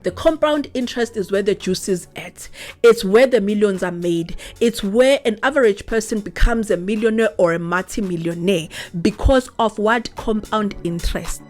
The compound interest is where the juice is at. It's where the millions are made. It's where an average person becomes a millionaire or a multi-millionaire because of what? Compound interest.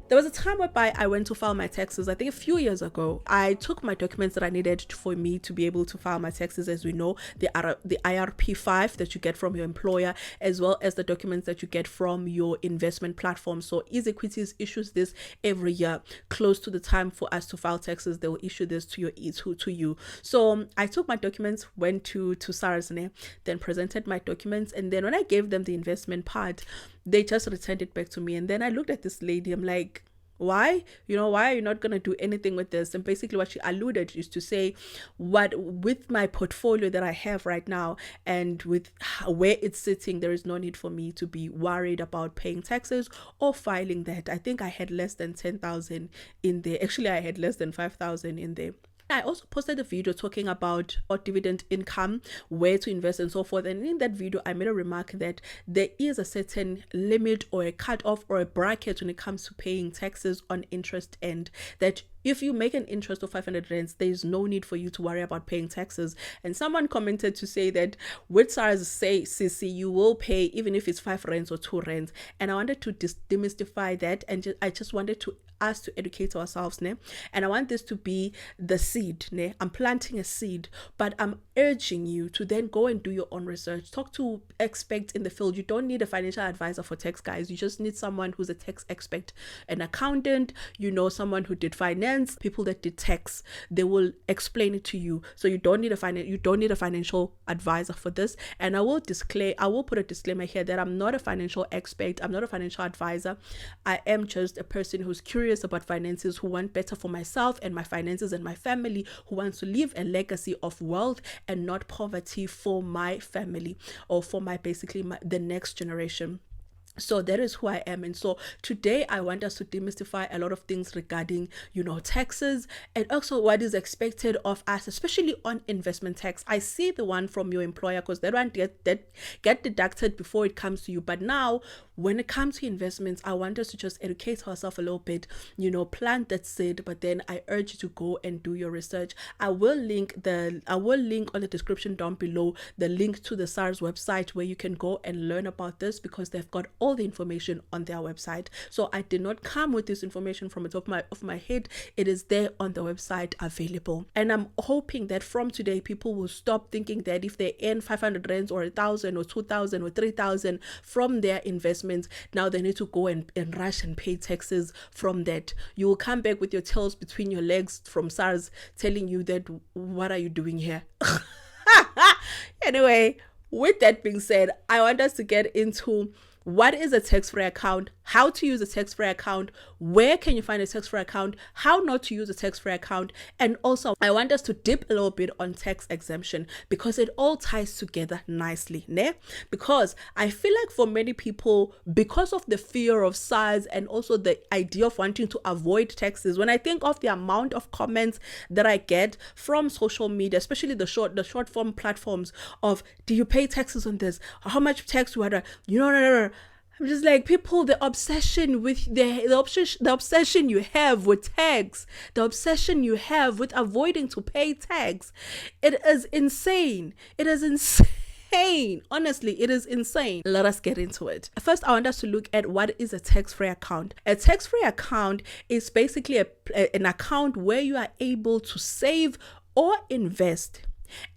There was a time whereby I went to file my taxes, I think a few years ago. I took my documents that I needed for me to be able to file my taxes. As we know, the IRP5 that you get from your employer, as well as the documents that you get from your investment platform. So EasyEquities issues this every year. Close to the time for us to file taxes, they will issue this to you. So I took my documents, went to SARS, then presented my documents, and then when I gave them the investment part, they just returned it back to me. And then I looked at this lady, I'm like, why are you not going to do anything with this? And basically what she alluded is to say, what with my portfolio that I have right now and with where it's sitting, there is no need for me to be worried about paying taxes or filing that. I think I had less than 10,000 in there. Actually, I had less than 5,000 in there. I also posted a video talking about dividend income, where to invest and so forth. And in that video, I made a remark that there is a certain limit or a cutoff or a bracket when it comes to paying taxes on interest, and that if you make an interest of 500 rands, there is no need for you to worry about paying taxes. And someone commented to say that with SARS, say CC, you will pay even if it's 5 rands or 2 rands. And I wanted to demystify that, and I just wanted to us to educate ourselves, and I want this to be the seed. I'm planting a seed, but I'm urging you to then go and do your own research. Talk to experts in the field. You don't need a financial advisor for tax, guys. You just need someone who's a tax expert, an accountant, someone who did finance, people that did tax. They will explain it to you. So you don't need a financial advisor for this. And I will put a disclaimer here that I'm not a financial expert. I'm not a financial advisor. I am just a person who's curious about finances, who want better for myself and my finances and my family, who wants to leave a legacy of wealth and not poverty for my family or for the next generation. So that is who I am. And so today I want us to demystify a lot of things regarding, taxes, and also what is expected of us, especially on investment tax. I see the one from your employer, because that one get deducted before it comes to you. But now when it comes to investments, I want us to just educate ourselves a little bit, plant that seed, but then I urge you to go and do your research. I will link on the description down below the link to the SARS website where you can go and learn about this, because they've got all the information on their website. So I did not come with this information from the top of my head. It is there on the website available. And I'm hoping that from today, people will stop thinking that if they earn 500 rands or 1,000 or 2,000 or 3,000 from their investments, now they need to go and rush and pay taxes from that. You will come back with your tails between your legs from SARS telling you that, what are you doing here? Anyway, with that being said, I want us to get into what is a tax-free account, how to use a tax-free account, where can you find a tax-free account, how not to use a tax-free account, and also I want us to dip a little bit on tax exemption, because it all ties together nicely, because I feel like for many people, because of the fear of SARS and also the idea of wanting to avoid taxes, when I think of the amount of comments that I get from social media, especially the short form platforms of, do you pay taxes on this? How much tax do I? I'm just like, people, the obsession with the obsession you have with tax, the obsession you have with avoiding to pay tax, it is insane. It is insane. Honestly, it is insane. Let us get into it. First, I want us to look at what is a tax-free account. A tax-free account is basically an account where you are able to save or invest,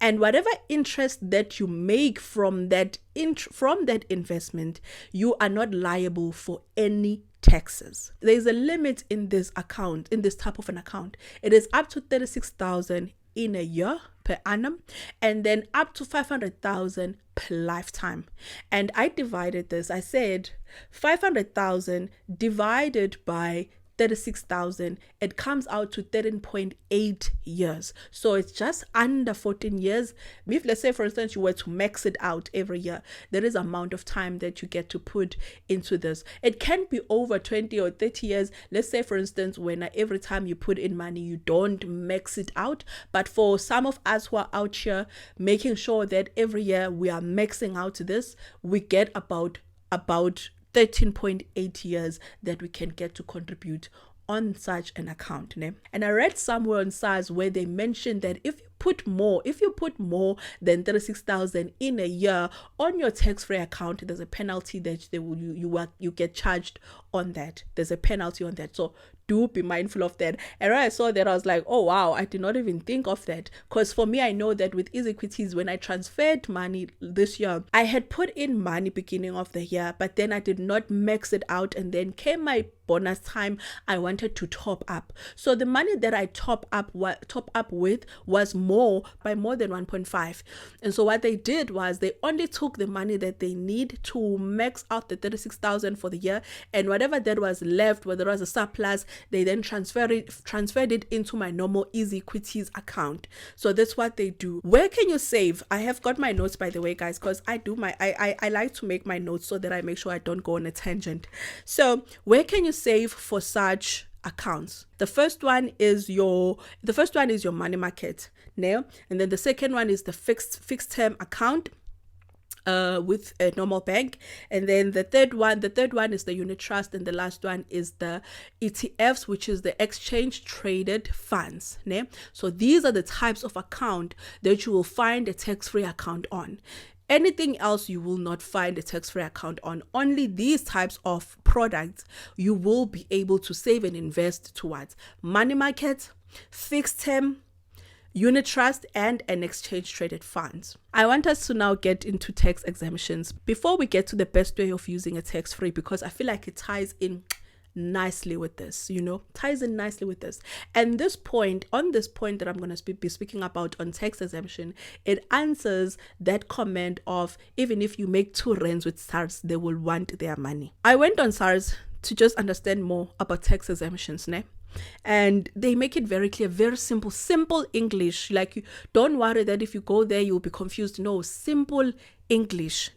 and whatever interest that you make from that investment, you are not liable for any taxes. There is a limit in this account, in this type of an account. It is up to 36,000 in a year per annum, and then up to 500,000 per lifetime. And I divided this. I said 500,000 divided by 36,000, it comes out to 13.8 years. So it's just under 14 years. If, let's say, for instance, you were to max it out every year, there is amount of time that you get to put into this. It can be over 20 or 30 years. Let's say, for instance, when every time you put in money, you don't max it out. But for some of us who are out here making sure that every year we are maxing out this, we get about 13.8 years that we can get to contribute on such an account. Ne? And I read somewhere on SARS where they mentioned that if you put more than 36,000 in a year on your tax-free account, there's a penalty that you get charged on that. There's a penalty on that. So do be mindful of that. And when I saw that, I was like, oh wow, I did not even think of that. Because for me, I know that with Easy Equities, when I transferred money this year, I had put in money beginning of the year, but then I did not max it out, and then came my bonus time, I wanted to top up. So the money that I top up with was by more than 1.5. And so what they did was they only took the money that they need to max out the 36,000 for the year, and whatever that was left, whether it was a surplus, they then transferred it into my normal Easy Equities account. So that's what they do. Where can you save? I have got my notes, by the way, guys, because I like to make my notes so that I make sure I don't go on a tangent. So where can you save for such accounts? The first one is your money market, and then the second one is the fixed term account with a normal bank, and then the third one is the unit trust, and the last one is the ETFs, which is the exchange traded funds. So these are the types of account that you will find a tax-free account on. Anything else you will not find a tax-free account on. Only these types of products you will be able to save and invest towards: money market, fixed term, unit trust, and an exchange traded funds. I want us to now get into tax exemptions before we get to the best way of using a tax-free, because I feel like it ties in nicely with this, And on this point that I'm going to be speaking about on tax exemption, it answers that comment of, even if you make 2 rands with SARS, they will want their money. I went on SARS to just understand more about tax exemptions, and they make it very clear, very simple English. Like, you don't worry that if you go there you'll be confused. No, simple English.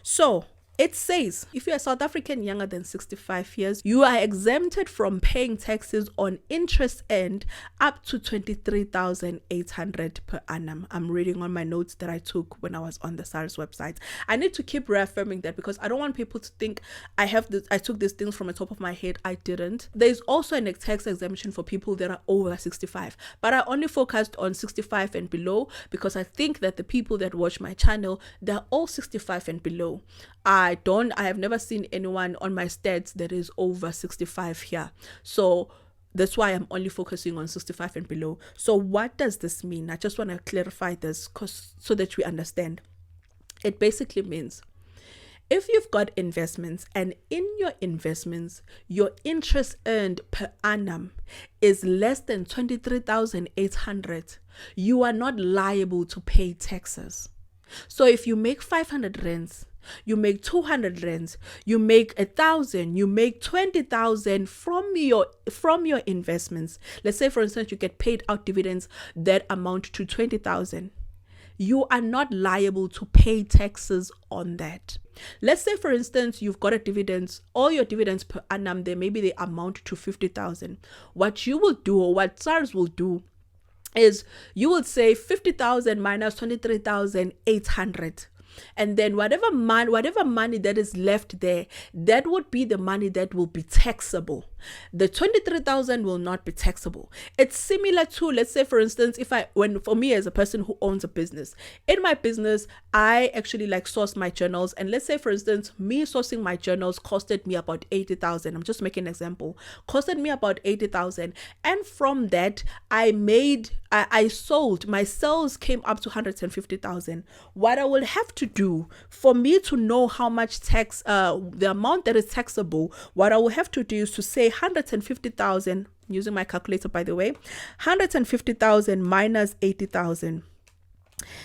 So it says, if you are South African younger than 65 years, you are exempted from paying taxes on interest earned up to 23,800 per annum. I'm reading on my notes that I took when I was on the SARS website. I need to keep reaffirming that because I don't want people to think I took these things from the top of my head. I didn't. There's also a tax exemption for people that are over 65, but I only focused on 65 and below because I think that the people that watch my channel, they're all 65 and below. I have never seen anyone on my stats that is over 65 here. So that's why I'm only focusing on 65 and below. So what does this mean? I just want to clarify this so that we understand. It basically means if you've got investments and in your investments, your interest earned per annum is less than 23,800, you are not liable to pay taxes. So if you make 500 rands, you make 200 rands, you make 1,000, you make 20,000 from your investments. Let's say, for instance, you get paid out dividends that amount to 20,000. You are not liable to pay taxes on that. Let's say, for instance, you've got all your dividends per annum, maybe they amount to 50,000. What you will do, or what SARS will do, is you will say 50,000 minus 23,800. And then whatever money that is left there, that would be the money that will be taxable. The 23,000 will not be taxable. It's similar to, let's say, for instance, for me as a person who owns a business, in my business, I actually source my journals. And let's say, for instance, me sourcing my journals costed me about 80,000. I'm just making an example. Costed me about 80,000. And from that, I sold, my sales came up to 150,000. What I will have to do for me to know how much tax, the amount that is taxable, what I will have to do is to say 150,000, using my calculator, by the way, 150,000 minus 80,000.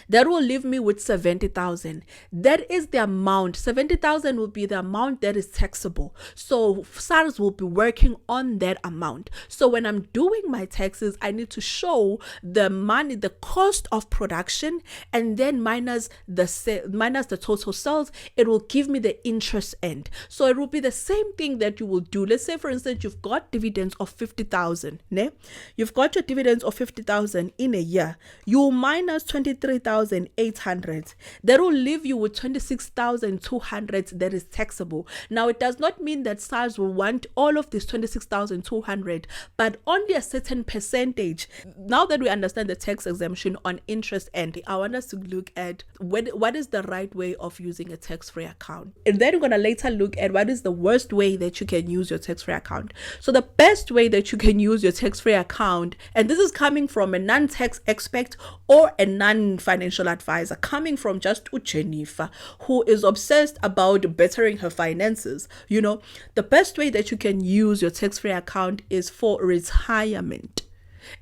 That will leave me with 70,000. That is the amount. 70,000 will be the amount that is taxable. So SARS will be working on that amount. So when I'm doing my taxes, I need to show the money, the cost of production, and then minus the total sales. It will give me the interest end. So it will be the same thing that you will do. Let's say, for instance, you've got dividends of 50,000. Ne? You've got your dividends of 50,000 in a year. You minus 23,800. That will leave you with 26,200 that is taxable. Now, it does not mean that SARS will want all of this 26,200, but only a certain percentage. Now that we understand the tax exemption on interest end, I want us to look at what is the right way of using a tax-free account. And then we're going to later look at what is the worst way that you can use your tax-free account. So the best way that you can use your tax-free account, and this is coming from a non-tax expert or a non-financial advisor, coming from just Jennifer, who is obsessed about bettering her finances. You know, the best way that you can use your tax-free account is for retirement.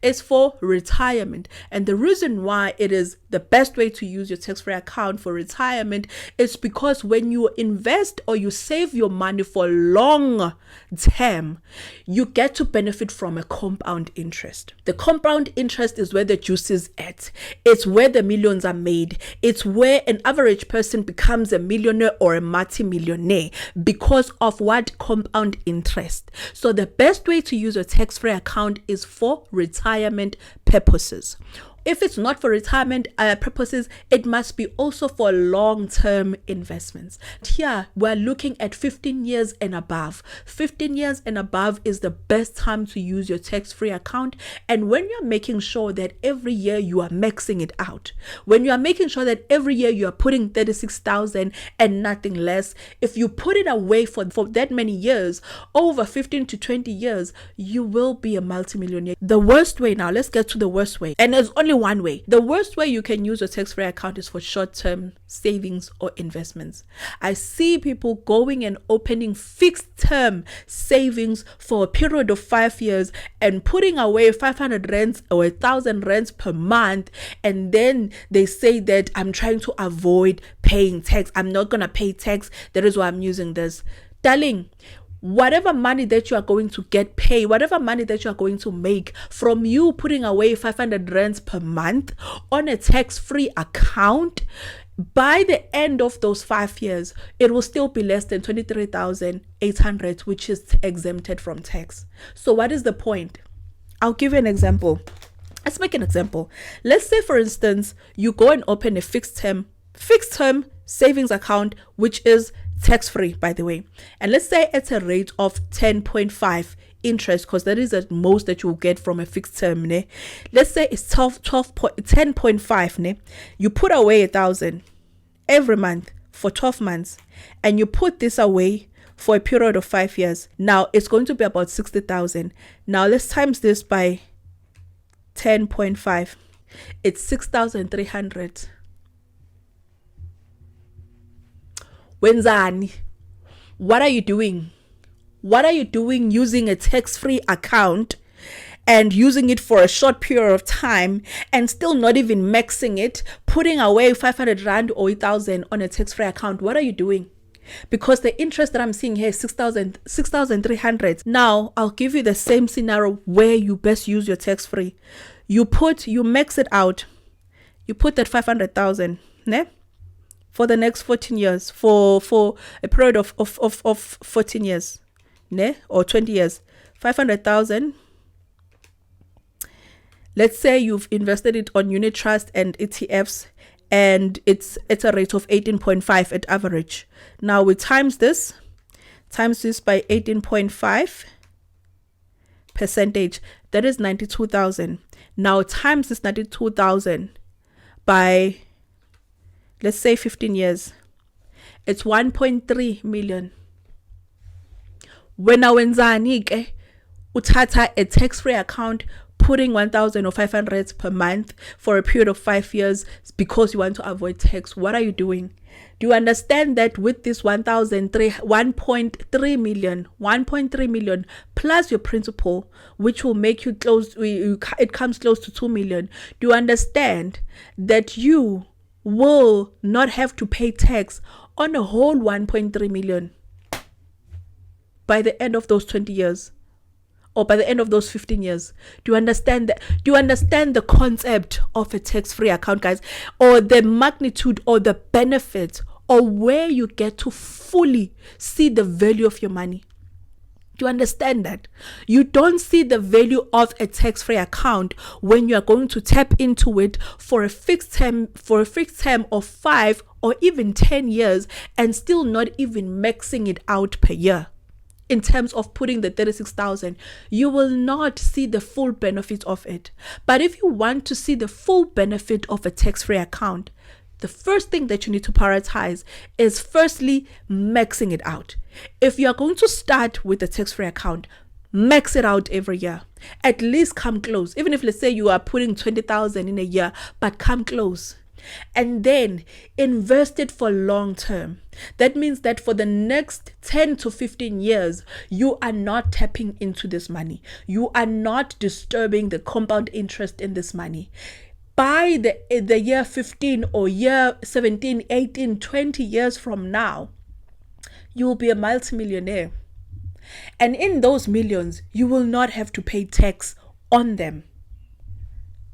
It's for retirement. And the reason why it is the best way to use your tax-free account for retirement is because when you invest or you save your money for long term, you get to benefit from a compound interest. The compound interest is where the juice is at. It's where the millions are made. It's where an average person becomes a millionaire or a multi-millionaire because of what? Compound interest. So the best way to use a tax-free account is for retirement purposes. If it's not for retirement purposes, it must be also for long-term investments. Here, we're looking at 15 years and above. 15 years and above is the best time to use your tax-free account. And when you're making sure that every year you are maxing it out, when you are making sure that every year you are putting 36,000 and nothing less, if you put it away for that many years, over 15 to 20 years, you will be a multimillionaire. The worst way now, let's get to the worst way. And there's only one way. The worst way you can use a tax-free account is for short-term savings or investments. I see people going and opening fixed-term savings for a period of 5 years and putting away 500 rands or 1,000 rands per month, and then they say that I'm trying to avoid paying tax. I'm not gonna pay tax. That is why I'm using this. Darling, whatever money that you are going to get paid, whatever money that you are going to make from you putting away 500 rands per month on a tax-free account, by the end of those 5 years, it will still be less than 23,800, which is exempted from tax. So what is the point? I'll give you an example. Let's make an example. Let's say, for instance, you go and open a fixed term savings account, which is tax-free, by the way, and let's say it's a rate of 10.5 interest, because that is the most that you will get from a fixed term. Ne? Let's say it's 10.5. Ne? You put away 1,000 every month for 12 months, and you put this away for a period of 5 years. Now it's going to be about 60,000. Now let's times this by 10.5. It's 6,300. Wenzani, what are you doing? What are you doing using a tax-free account and using it for a short period of time and still not even maxing it, putting away 500 rand or 1,000 on a tax-free account? What are you doing? Because the interest that I'm seeing here is 6,300. Now, I'll give you the same scenario where you best use your tax-free. You max it out. You put that 500,000, ne? For the next 14 years, for a period of 14 years, ne? Or 20 years, 500,000. Let's say you've invested it on unit trust and ETFs, and it's a rate of 18.5 at average. Now we times this by 18.5 percentage. That is 92,000. Now times this 92,000 by, let's say, 15 years. It's 1.3 million. When wenzani ke uthatha a tax-free account, putting 1,000 or 500 per month for a period of 5 years because you want to avoid tax, what are you doing? Do you understand that with this 1.3 million plus your principal, which will make you close, it comes close to 2 million. Do you understand that you will not have to pay tax on a whole 1.3 million by the end of those 20 years? Or by the end of those 15 years? Do you understand that? Do you understand the concept of a tax-free account, guys? Or the magnitude or the benefit, or where you get to fully see the value of your money? Do you understand that? You don't see the value of a tax-free account when you are going to tap into it for a fixed term of 5 or even 10 years and still not even maxing it out per year. In terms of putting the 36,000, you will not see the full benefit of it. But if you want to see the full benefit of a tax-free account, the first thing that you need to prioritize is firstly maxing it out. If you are going to start with a tax-free account, max it out every year. At least come close. Even if, let's say, you are putting 20,000 in a year, but come close. And then invest it for long term. That means that for the next 10 to 15 years, you are not tapping into this money. You are not disturbing the compound interest in this money. By the year 15 or year 17, 18, 20 years from now, you will be a multimillionaire. And in those millions, you will not have to pay tax on them.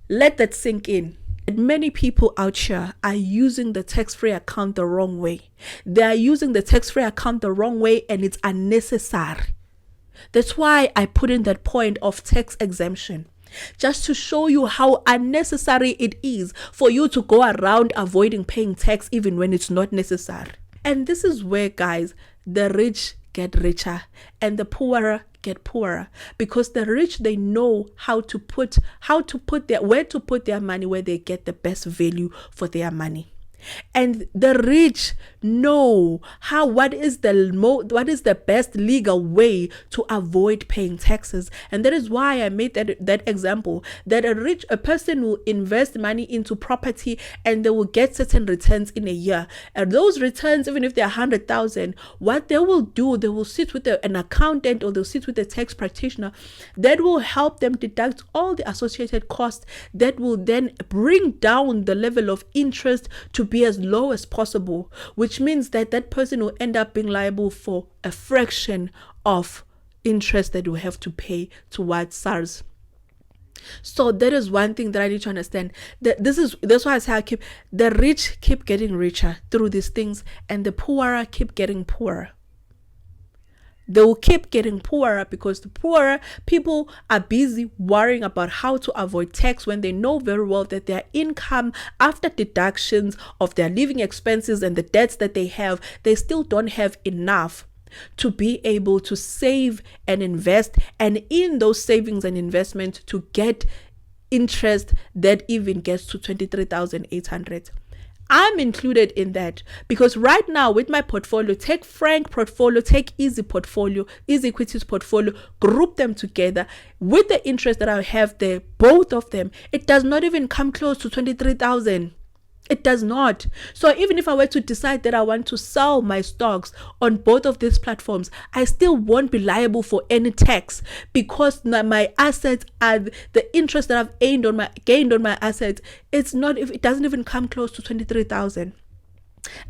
Let that sink in. Many people out here are using the tax-free account the wrong way. They are using the tax-free account the wrong way, and it's unnecessary. That's why I put in that point of tax exemption, just to show you how unnecessary it is for you to go around avoiding paying tax even when it's not necessary. And this is where, guys, the rich get richer and the poorer get poorer, because the rich, they know where to put their money where they get the best value for their money. And the rich know what is the best legal way to avoid paying taxes. And that is why I made that example, that a person will invest money into property and they will get certain returns in a year. And those returns, even if they're 100,000, what they will do, they will sit with an accountant or they'll sit with a tax practitioner that will help them deduct all the associated costs, that will then bring down the level of interest to be as low as possible, which means that that person will end up being liable for a fraction of interest that you have to pay towards SARS. So that is one thing that I need to understand. That's why I say the rich keep getting richer through these things, and the poorer keep getting poorer. They will keep getting poorer because the poorer people are busy worrying about how to avoid tax when they know very well that their income, after deductions of their living expenses and the debts that they have, they still don't have enough to be able to save and invest, and in those savings and investment to get interest that even gets to 23,800. I'm included in that because right now with my portfolio, take Frank portfolio, take Easy portfolio, Easy Equities portfolio, group them together with the interest that I have there, both of them, it does not even come close to 23,000. It does not. So even if I were to decide that I want to sell my stocks on both of these platforms, I still won't be liable for any tax because my assets are the interest that I've gained on my assets. It doesn't even come close to 23,000.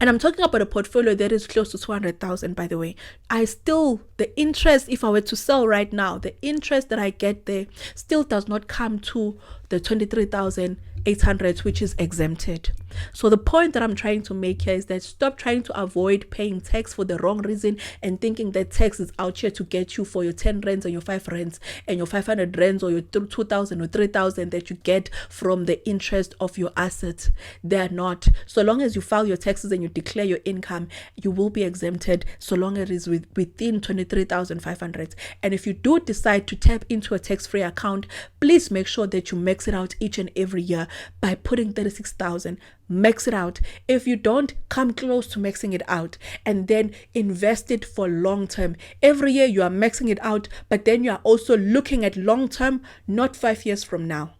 And I'm talking about a portfolio that is close to 200,000, by the way. The interest, if I were to sell right now, the interest that I get there still does not come to the 23,800, which is exempted. So the point that I'm trying to make here is that stop trying to avoid paying tax for the wrong reason and thinking that tax is out here to get you for your 10 rands and your 5 rands and your 500 rands or your 2,000 or 3,000 that you get from the interest of your assets. They are not. So long as you file your taxes and you declare your income, you will be exempted so long as it is within 23,500. And if you do decide to tap into a tax-free account, please make sure that you max it out each and every year by putting 36,000. max it out. If you don't, come close to maxing it out, and then invest it for long term. Every year you are maxing it out, but then you are also looking at long term, not 5 years from now.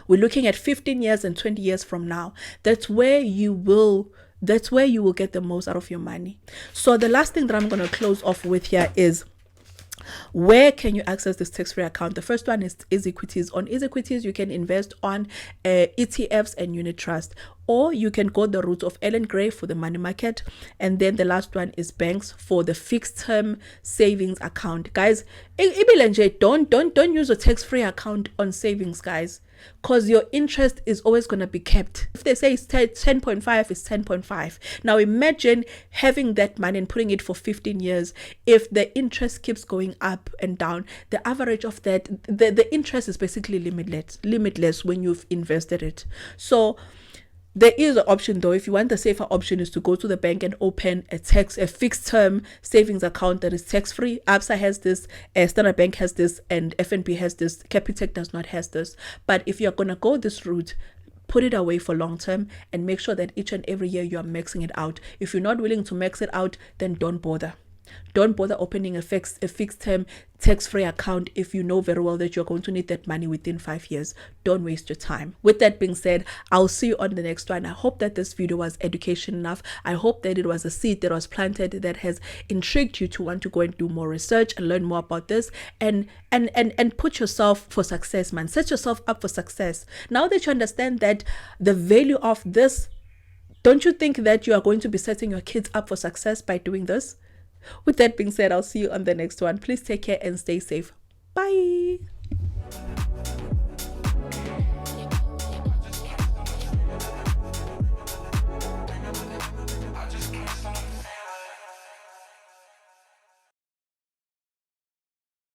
We're looking at 15 years and 20 years from now. That's where you will get the most out of your money. So the last thing that I'm going to close off with here is, where can you access this tax-free account? The first one is equities. On equities, you can invest on ETFs and unit trust, or you can go the route of Ellen Gray for the money market. And then the last one is banks for the fixed term savings account. Guys, don't use a tax-free account on savings, guys, because your interest is always going to be kept. If they say it's 10.5, it's 10.5. Now imagine having that money and putting it for 15 years. If the interest keeps going up and down, the average of that, the interest is basically limitless when you've invested it. So there is an option though. If you want the safer option, is to go to the bank and open a fixed term savings account that is tax free. Absa has this, Standard Bank has this, and FNB has this. Capitec does not have this. But if you're gonna go this route, put it away for long term and make sure that each and every year you are maxing it out. If you're not willing to max it out, then don't bother. Don't bother opening a fixed term tax-free account if you know very well that you're going to need that money within 5 years. Don't waste your time. With that being said, I'll see you on the next one. I hope that this video was education enough. I hope that it was a seed that was planted that has intrigued you to want to go and do more research and learn more about this, and put yourself for success, man. Set yourself up for success. Now that you understand that the value of this, don't you think that you are going to be setting your kids up for success by doing this? With that being said, I'll see you on the next one. Please take care and stay safe. Bye.